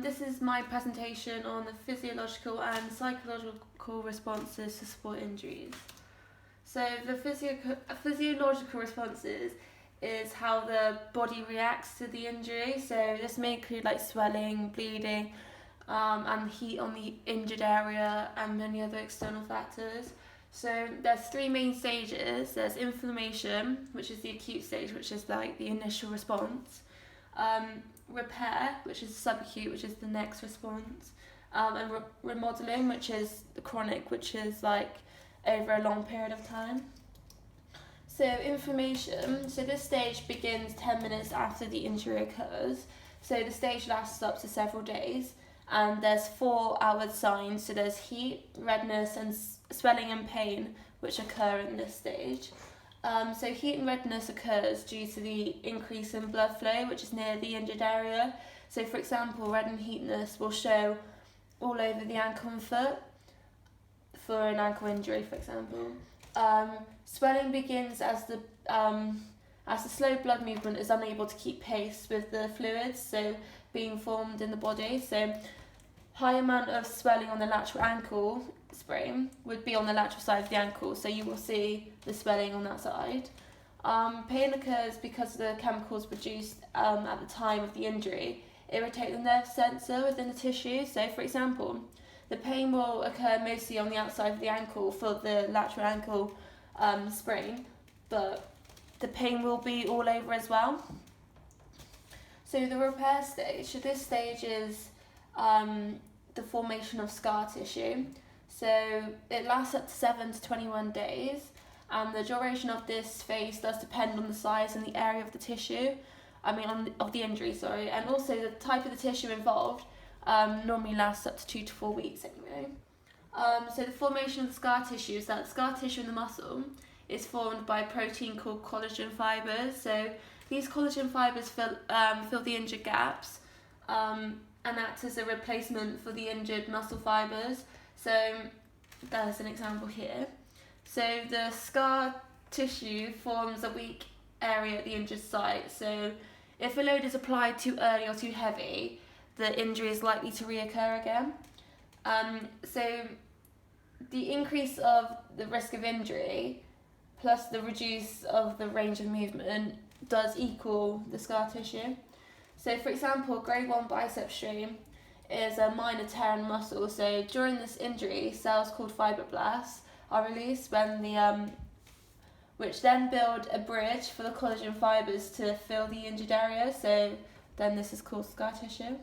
this is my presentation on the physiological and psychological responses to sport injuries. So the physiological responses is how the body reacts to the injury. So this may include like swelling, bleeding, and heat on the injured area and many other external factors. So there's three main stages. There's inflammation, which is the acute stage, which is like the initial response. Repair, which is subacute, which is the next response. And remodeling, which is the chronic, which is like over a long period of time. So inflammation, so this stage begins 10 minutes after the injury occurs. So the stage lasts up to several days, and there's 4 outward signs. So there's heat, redness, and swelling and pain, which occur in this stage. So heat and redness occurs due to the increase in blood flow, which is near the injured area. So for example, red and heatness will show all over the ankle and foot for an ankle injury, for example. Swelling begins as the slow blood movement is unable to keep pace with the fluids, so being formed in the body. So high amount of swelling on the lateral ankle sprain would be on the lateral side of the ankle, so you will see the swelling on that side. Pain occurs because the chemicals produced at the time of the injury irritate the nerve sensor within the tissue. So for example, the pain will occur mostly on the outside of the ankle for the lateral ankle sprain, but the pain will be all over as well. So the repair stage, so this stage is the formation of scar tissue. So it lasts up to 7 to 21 days, and the duration of this phase does depend on the size and the area of the tissue, of the injury, and also the type of the tissue involved normally lasts up to 2 to 4 weeks anyway. So the formation of the scar tissue is that the scar tissue in the muscle is formed by a protein called collagen fibres. So these collagen fibres fill the injured gaps and act as a replacement for the injured muscle fibres. So there's an example here. So the scar tissue forms a weak area at the injured site. So if a load is applied too early or too heavy, the injury is likely to reoccur again. So the increase of the risk of injury plus the reduce of the range of movement does equal the scar tissue. So for example, grade 1 bicep strain is a minor tear in muscle. So during this injury, cells called fibroblasts are released which then build a bridge for the collagen fibres to fill the injured area. So then this is called scar tissue.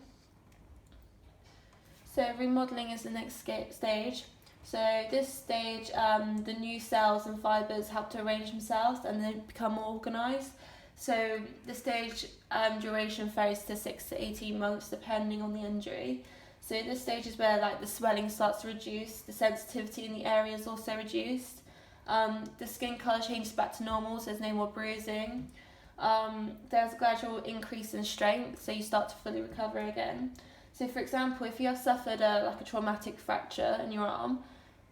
So remodeling is the next stage. So this stage, the new cells and fibres help to arrange themselves and they become more organised. So the stage duration varies to 6 to 18 months depending on the injury. So this stage is where the swelling starts to reduce, the sensitivity in the area is also reduced. The skin colour changes back to normal, so there's no more bruising. There's a gradual increase in strength, so you start to fully recover again. So for example, if you have suffered a traumatic fracture in your arm,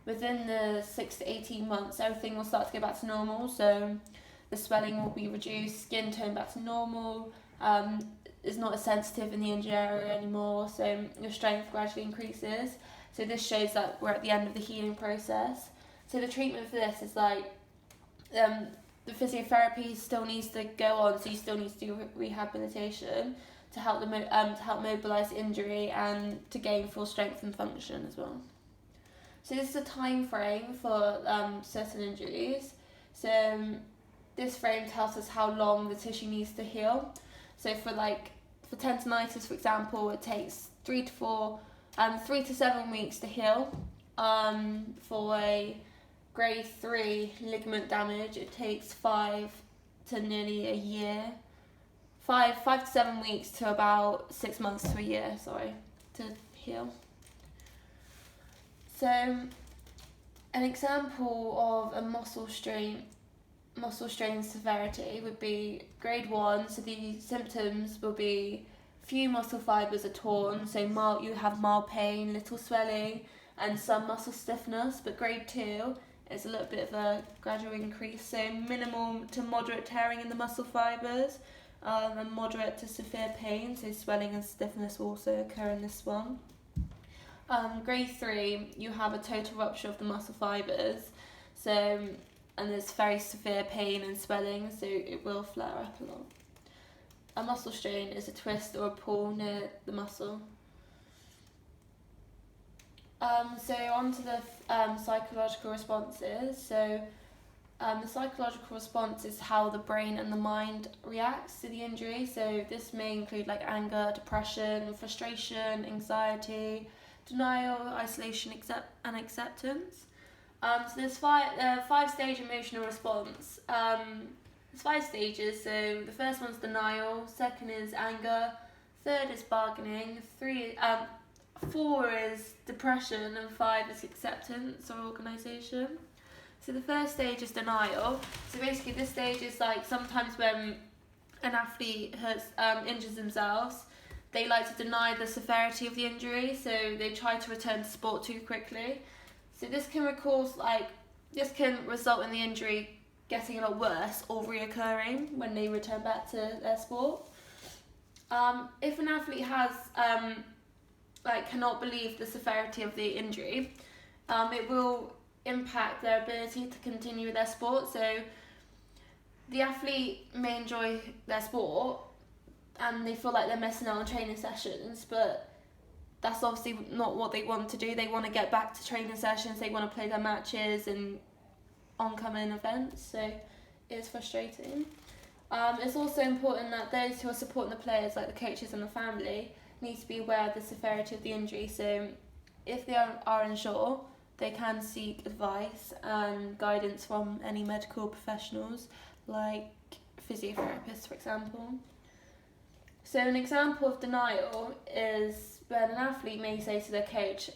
within the 6 to 18 months, everything will start to go back to normal. So the swelling will be reduced, skin tone back to normal, is not as sensitive in the injured area anymore, so your strength gradually increases. So this shows that we're at the end of the healing process. So the treatment for this is the physiotherapy still needs to go on, so you still need to do rehabilitation to help mobilise the injury and to gain full strength and function as well. So this is a time frame for certain injuries. So this frame tells us how long the tissue needs to heal. So for tendinitis, for example, it takes 3 to 7 weeks to heal. For a grade 3 ligament damage, it takes 5 to nearly a year. 5 to 7 weeks to about 6 months to a year, to heal. So an example of a muscle strain severity would be grade 1. So the symptoms will be few muscle fibres are torn, so you have mild pain, little swelling, and some muscle stiffness. But grade 2 is a little bit of a gradual increase, so minimal to moderate tearing in the muscle fibres, and moderate to severe pain, so swelling and stiffness will also occur in this one. Grade 3, you have a total rupture of the muscle fibres, and there's very severe pain and swelling, so it will flare up a lot. A muscle strain is a twist or a pull near the muscle. So on to the psychological responses. So the psychological response is how the brain and the mind reacts to the injury. So this may include like anger, depression, frustration, anxiety, denial, isolation, and acceptance. So there's five-stage emotional response. There's 5 stages. So the first one's denial, second is anger, third is bargaining, 4 is depression, and 5 is acceptance or organisation. So the first stage is denial. So basically this stage is like sometimes when an athlete injures themselves, they like to deny the severity of the injury, so they try to return to sport too quickly. So this can result in the injury getting a lot worse or reoccurring when they return back to their sport. If an athlete has cannot believe the severity of the injury, it will impact their ability to continue their sport. So the athlete may enjoy their sport and they feel like they're missing out on training sessions, but that's obviously not what they want to do. They want to get back to training sessions, they want to play their matches and oncoming events, so it's frustrating. It's also important that those who are supporting the players, like the coaches and the family, need to be aware of the severity of the injury. So if they are unsure, they can seek advice and guidance from any medical professionals, like physiotherapists, for example. So an example of denial is when an athlete may say to their coach,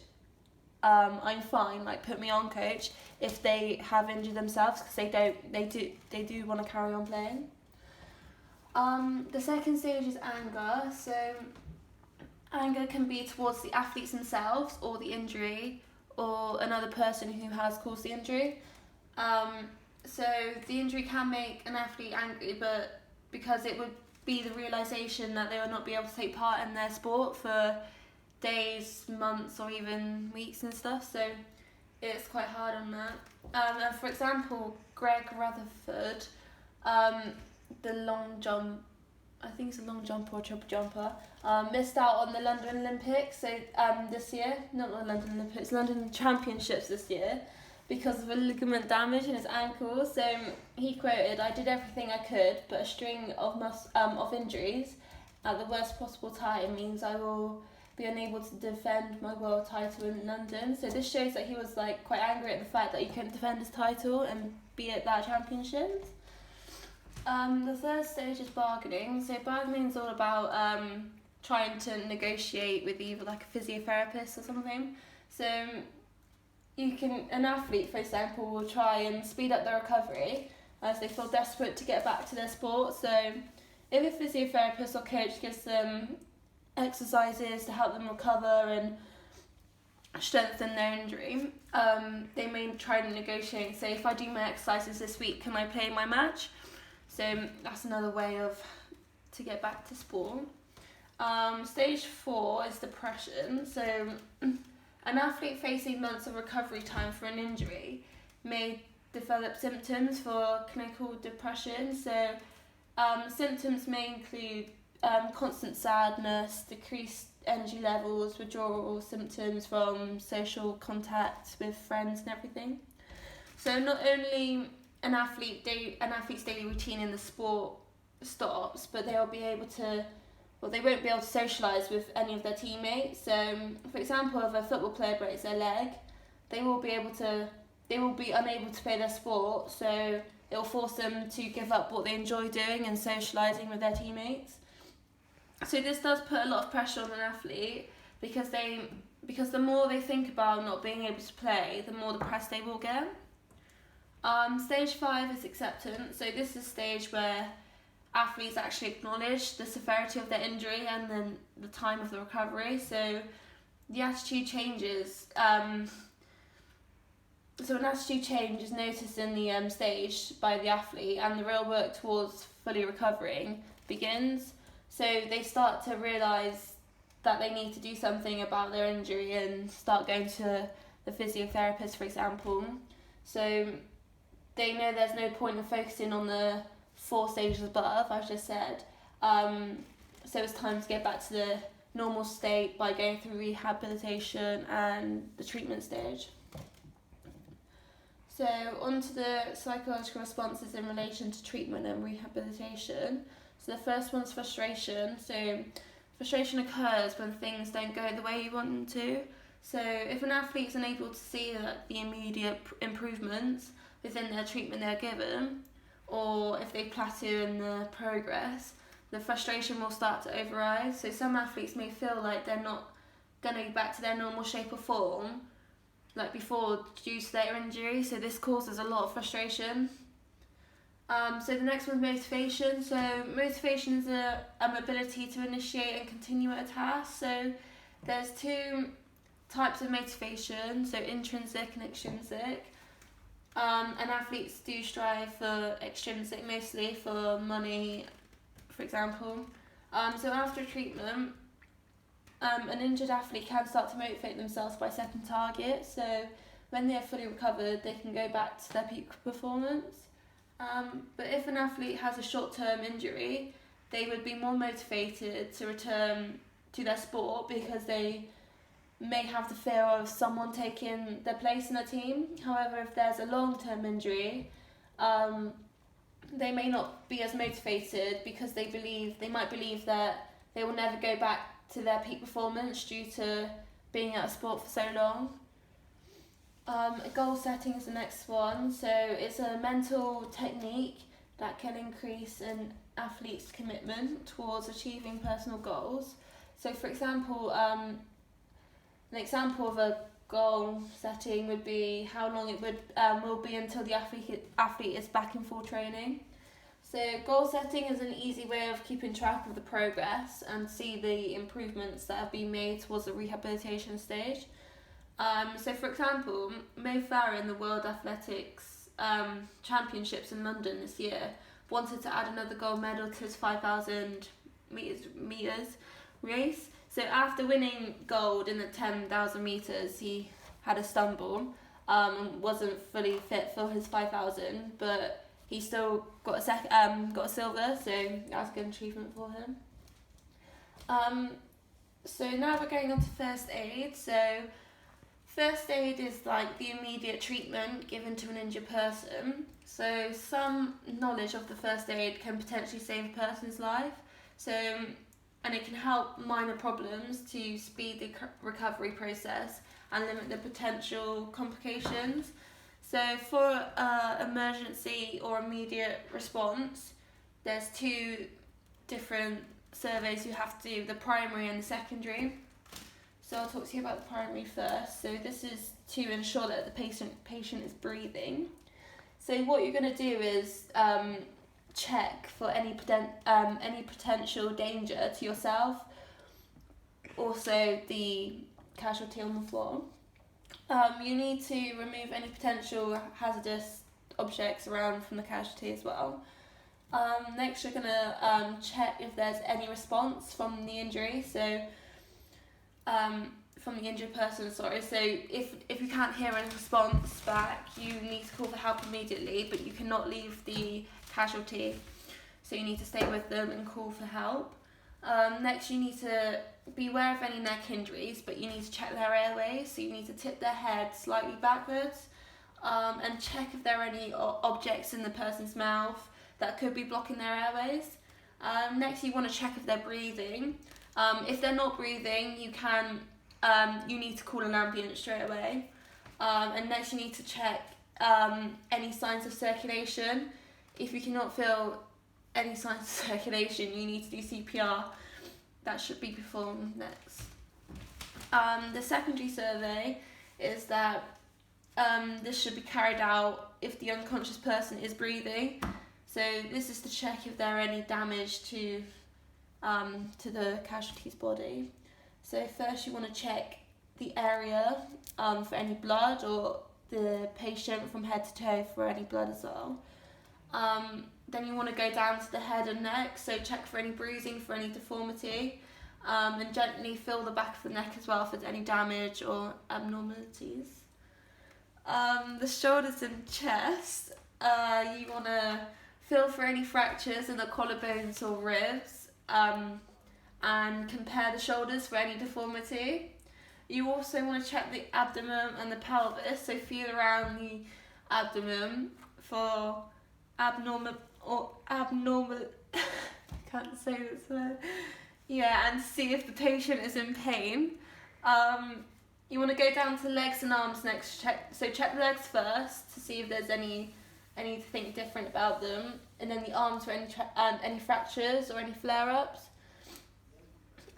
I'm fine, like put me on, coach, if they have injured themselves, because they do want to carry on playing. The second stage is anger. So anger can be towards the athletes themselves or the injury or another person who has caused the injury. So the injury can make an athlete angry, but because it would be the realisation that they will not be able to take part in their sport for days, months or even weeks and stuff, so it's quite hard on that. And for example, Greg Rutherford, the long jump, I think it's a long jumper or triple jumper, missed out on the London Olympics this year, not the London Olympics, London Championships this year, because of a ligament damage in his ankle. So he quoted, "I did everything I could, but a string of injuries at the worst possible time means I will be unable to defend my world title in London." So this shows that he was quite angry at the fact that he couldn't defend his title and be at that championships. The third stage is bargaining. So bargaining is all about trying to negotiate with either a physiotherapist or something. So an athlete, for example, will try and speed up their recovery as they feel desperate to get back to their sport. So if a physiotherapist or coach gives them exercises to help them recover and strengthen their injury, they may try to negotiate, say, if I do my exercises this week, can I play my match? So that's another way to get back to sport. Stage 4 is depression. So an athlete facing months of recovery time for an injury may develop symptoms for clinical depression. So symptoms may include constant sadness, decreased energy levels, withdrawal symptoms from social contact with friends and everything. So not only an athlete's daily routine in the sport stops, but they won't be able to socialise with any of their teammates. So, for example, if a football player breaks their leg, they will be unable to play their sport, so it will force them to give up what they enjoy doing and socialising with their teammates. So this does put a lot of pressure on an athlete because the more they think about not being able to play, the more depressed they will get. Stage 5 is acceptance. So this is a stage where athletes actually acknowledge the severity of their injury and then the time of the recovery. So the attitude changes. So an attitude change is noticed in the stage by the athlete, and the real work towards fully recovering begins. So they start to realise that they need to do something about their injury and start going to the physiotherapist, for example. So they know there's no point in focusing on the 4 stages above, I've just said. So it's time to get back to the normal state by going through rehabilitation and the treatment stage. So on to the psychological responses in relation to treatment and rehabilitation. So the first one's frustration. So frustration occurs when things don't go the way you want them to. So if an athlete's unable to see the immediate improvements within their treatment they're given, or if they plateau in the progress, the frustration will start to override. So some athletes may feel like they're not going to be back to their normal shape or form like before due to their injury, so this causes a lot of frustration. So the next one's motivation. So motivation is a ability to initiate and continue at a task. So there's 2 types of motivation, so intrinsic and extrinsic. And athletes do strive for extrinsic, mostly for money, for example. So after treatment, an injured athlete can start to motivate themselves by setting targets. So when they're fully recovered, they can go back to their peak performance. But if an athlete has a short-term injury, they would be more motivated to return to their sport because they may have the fear of someone taking their place in the team. However, if there's a long-term injury, they may not be as motivated because they might believe that they will never go back to their peak performance due to being out of sport for so long. Goal setting is the next one. So it's a mental technique that can increase an athlete's commitment towards achieving personal goals. So for example, an example of a goal setting would be how long it will be until the athlete is back in full training. So goal setting is an easy way of keeping track of the progress and see the improvements that have been made towards the rehabilitation stage. So for example, Mo Farah in the World Athletics Championships in London this year wanted to add another gold medal to his 5,000 meters race. So after winning gold in the 10,000 meters, he had a stumble and wasn't fully fit for his 5,000, but he still got a silver, so that was a good achievement for him. So now we're going on to first aid. So first aid is like the immediate treatment given to an injured person. So some knowledge of the first aid can potentially save a person's life. So, and it can help minor problems to speed the recovery process and limit the potential complications. So for emergency or immediate response, there's 2 different surveys you have to do, the primary and the secondary. So I'll talk to you about the primary first. So this is to ensure that the patient is breathing. So what you're going to do is check for any potential danger to yourself, also the casualty on the floor. You need to remove any potential hazardous objects around from the casualty as well. Next, you're going to check if there's any response from the injury. So, from the injured person, sorry. So, if you can't hear any response back, you need to call for help immediately, but you cannot leave the casualty. So, you need to stay with them and call for help. Next, you need to be aware of any neck injuries, but you need to check their airways. So, you need to tip their head slightly backwards and check if there are any objects in the person's mouth that could be blocking their airways. Next, you want to check if they're breathing. If they're not breathing, you need to call an ambulance straight away. And next, you need to check any signs of circulation. If you cannot feel any signs of circulation, you need to do CPR. That should be performed next. The secondary survey is that this should be carried out if the unconscious person is breathing. So this is to check if there are any damage to the casualty's body. So first you want to check the area for any blood, or the patient from head to toe for any blood as well. Then you want to go down to the head and neck, so check for any bruising, for any deformity, and gently feel the back of the neck as well if there's any damage or abnormalities. The shoulders and chest, you want to feel for any fractures in the collarbones or ribs, and compare the shoulders for any deformity. You also want to check the abdomen and the pelvis, so feel around the abdomen for abnormal can't say this word. Yeah, and see if the patient is in pain. You want to go down to legs and arms next. Check the legs first to see if there's anything different about them, and then the arms for any fractures or any flare-ups.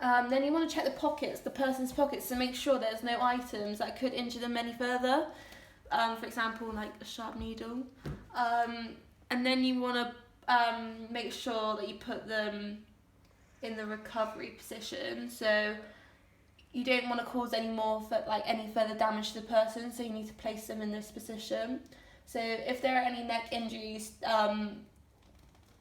Then you want to check the person's pockets, to make sure there's no items that could injure them any further. For example, like a sharp needle. And then you want to make sure that you put them in the recovery position. So you don't want to cause any further damage to the person, so you need to place them in this position. So if there are any neck injuries,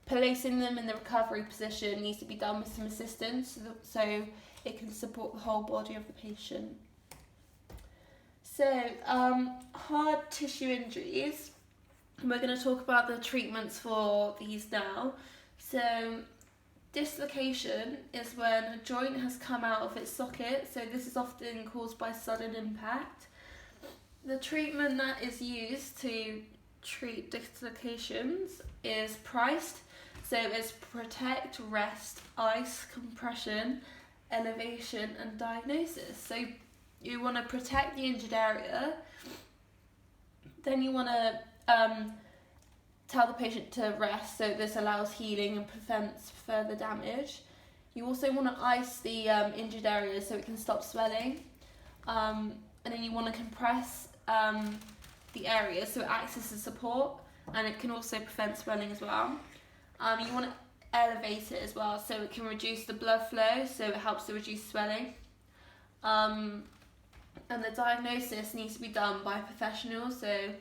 placing them in the recovery position needs to be done with some assistance, so it can support the whole body of the patient. So hard tissue injuries, we're going to talk about the treatments for these now. So dislocation is when a joint has come out of its socket, so this is often caused by sudden impact. The treatment that is used to treat dislocations is priced, so it's protect, rest, ice, compression, elevation and diagnosis. So you want to protect the injured area, then you want to tell the patient to rest, so this allows healing and prevents further damage. You also want to ice the injured area so it can stop swelling, and then you want to compress the area so it acts as a support, and it can also prevent swelling as well. You want to elevate it as well so it can reduce the blood flow, so it helps to reduce swelling. And the diagnosis needs to be done by professionals, so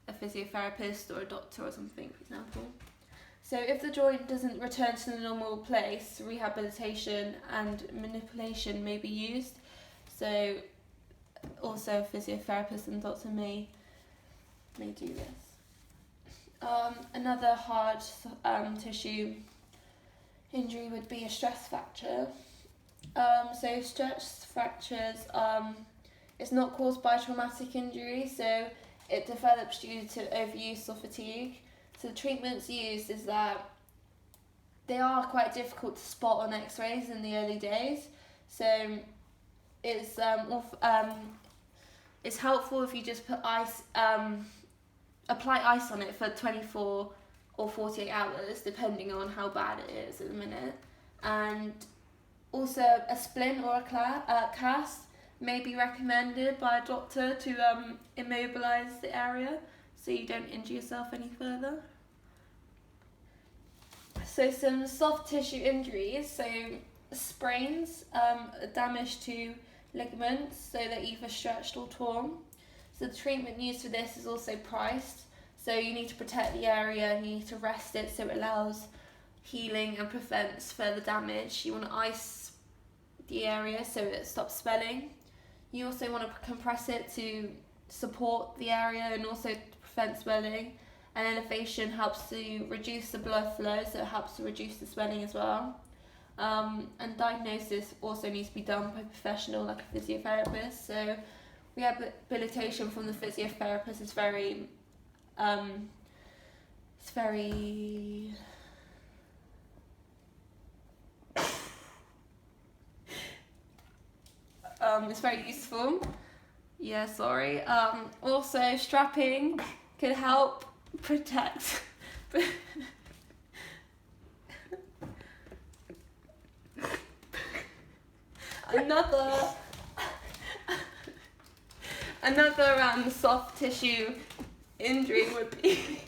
a physiotherapist or a doctor or something, for example. So if the joint doesn't return to the normal place, rehabilitation and manipulation may be used. So also a physiotherapist and doctor may do this. Another hard tissue injury would be a stress fracture. So stress fractures, it's not caused by traumatic injury, so it develops due to overuse or fatigue. So the treatments used is that they are quite difficult to spot on x-rays in the early days. So it's helpful if you just put ice, apply ice on it for 24 or 48 hours, depending on how bad it is at the minute. And also a splint or a cast may be recommended by a doctor to immobilise the area so you don't injure yourself any further. So some soft tissue injuries, so sprains, damage to ligaments, so they're either stretched or torn. So the treatment used for this is also priced, so you need to protect the area and you need to rest it so it allows healing and prevents further damage. You want to ice the area so it stops swelling. You also want to compress it to support the area and also to prevent swelling. And elevation helps to reduce the blood flow, so it helps to reduce the swelling as well. And diagnosis also needs to be done by a professional like a physiotherapist. So rehabilitation from the physiotherapist is very it's very useful. Yeah, sorry. Also, strapping can help protect. Another soft tissue injury would be